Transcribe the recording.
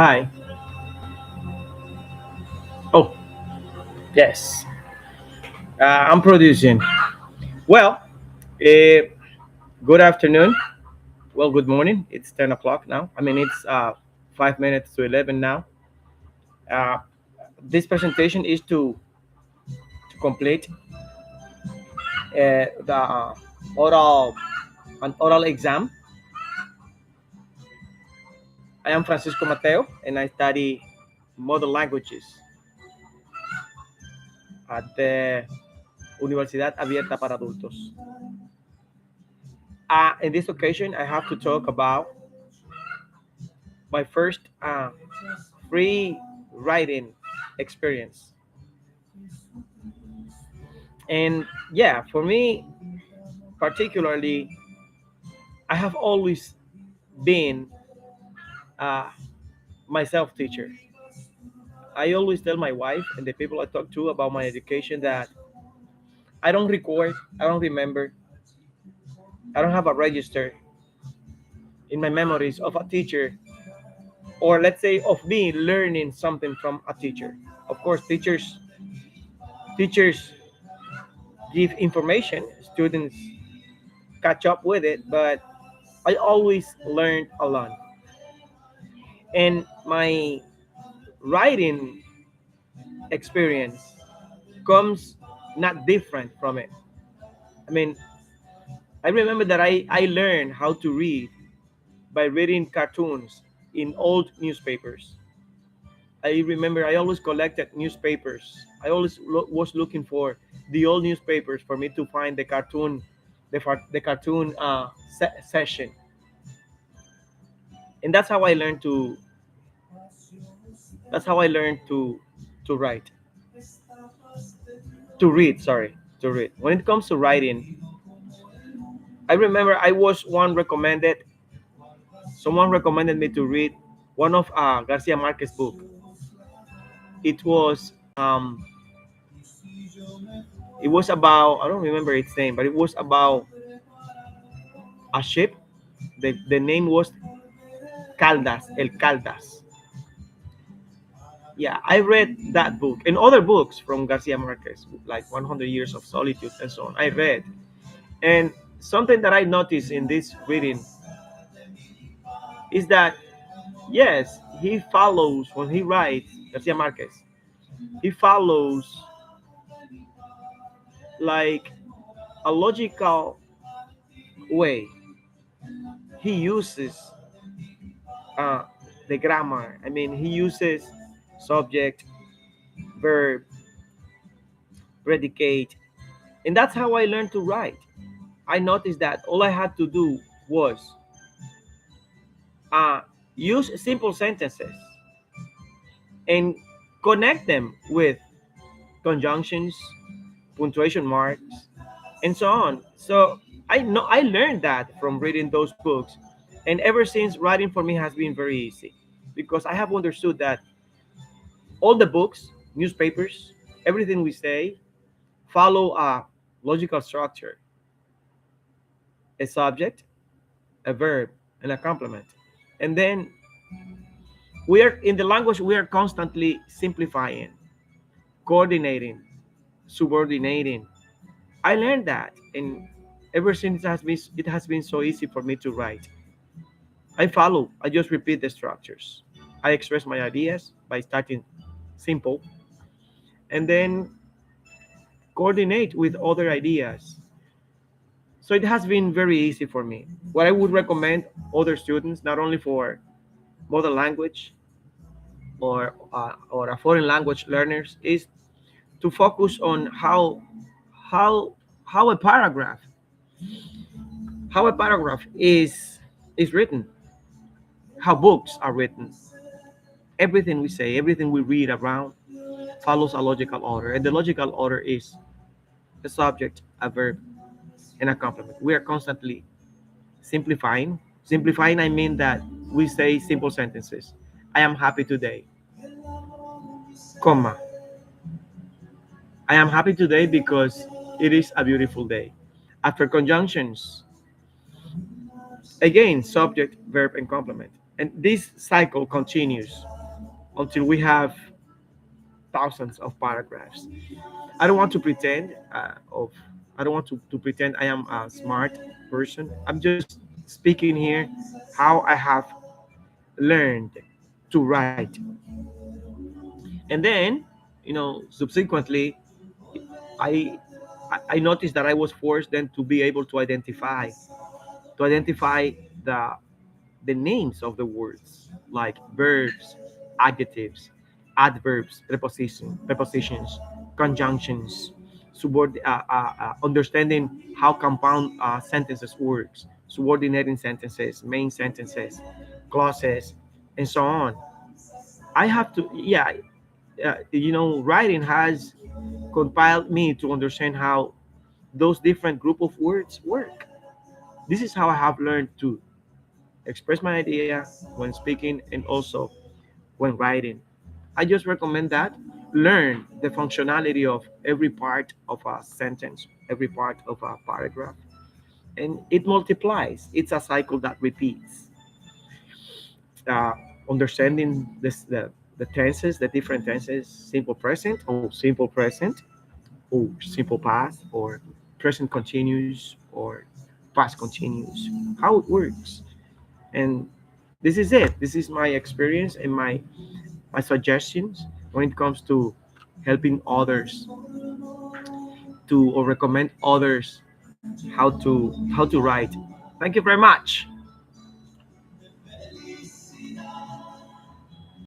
Hi. Oh, yes. I'm producing. Well, uh, good afternoon. Well, good morning. It's 10 o'clock now. I mean, it's 5 minutes to 11 now. Uh, this presentation is to complete the oral an oral exam. I am Francisco Mateo, and I study modern languages at the Universidad Abierta para Adultos. In this occasion, I have to talk about my first free writing experience. And yeah, for me particularly, I have always been uh, myself teacher. I always tell my wife and the people I talk to about my education that I don't record, I don't remember, I don't have a register in my memories of a teacher, or let's say of me learning something from a teacher. Of course, teachers give information, students catch up with it, but I always learned alone. And my writing experience comes not different from it. I mean, I remember that I learned how to read by reading cartoons in old newspapers. I remember I always collected newspapers. I always was looking for the old newspapers for me to find the cartoon, the cartoon session, and that's how I learned to. That's how I learned to write, to read. Sorry, to read. When it comes to writing, I remember I was one recommended. Someone recommended me to read one of Garcia Marquez book. It was it was about, I don't remember its name, but it was about a ship. The name was Caldas, El Caldas. Yeah, I read that book and other books from Garcia Marquez, like 100 Years of Solitude and so on. I read, and something that I noticed in this reading is that yes, he follows when he writes Garcia Marquez. He follows like a logical way. He uses uh, the grammar. I mean, he uses subject, verb, predicate, and that's how I learned to write. I noticed that all I had to do was uh, use simple sentences and connect them with conjunctions, punctuation marks, and so on. So I learned that from reading those books, and ever since writing for me has been very easy because I have understood that all the books, newspapers, everything we say follow a logical structure: a subject, a verb, and a complement. And then we are in the language we are constantly simplifying, coordinating, subordinating. I learned that, and ever since it has been so easy for me to write. I follow. I just repeat the structures. I express my ideas by starting simple and then coordinate with other ideas. So it has been very easy for me. What I would recommend other students, not only for mother language or a foreign language learners, is to focus on how how a paragraph how a paragraph is written, how books are written. Everything we say, everything we read around follows a logical order, and the logical order is a subject, a verb, and a complement. We are constantly simplifying. Simplifying, I mean that we say simple sentences. I am happy today, comma. I am happy today because it is a beautiful day. After conjunctions, again, subject, verb, and complement. And this cycle continues. until we have thousands of paragraphs. I don't want to pretend of I don't want to pretend I am a smart person. I'm just speaking here how I have learned to write. And then, subsequently, I I noticed that I was forced then to be able to identify the the names of the words, like verbs, adjectives, adverbs, prepositions, conjunctions, understanding how compound sentences works, subordinating sentences, main sentences, clauses, and so on. I have to, yeah, writing has compiled me to understand how those different group of words work. This is how I have learned to express my idea when speaking and also when writing. I just recommend that. Learn the functionality of every part of a sentence, every part of a paragraph, and it multiplies. It's a cycle that repeats. Uh, Understanding the tenses, the different tenses, simple present, or simple present, or simple past, or present continuous, or past continuous, how it works. And this is it. This is my experience and my suggestions when it comes to helping others to or recommend others how to write. Thank you very much.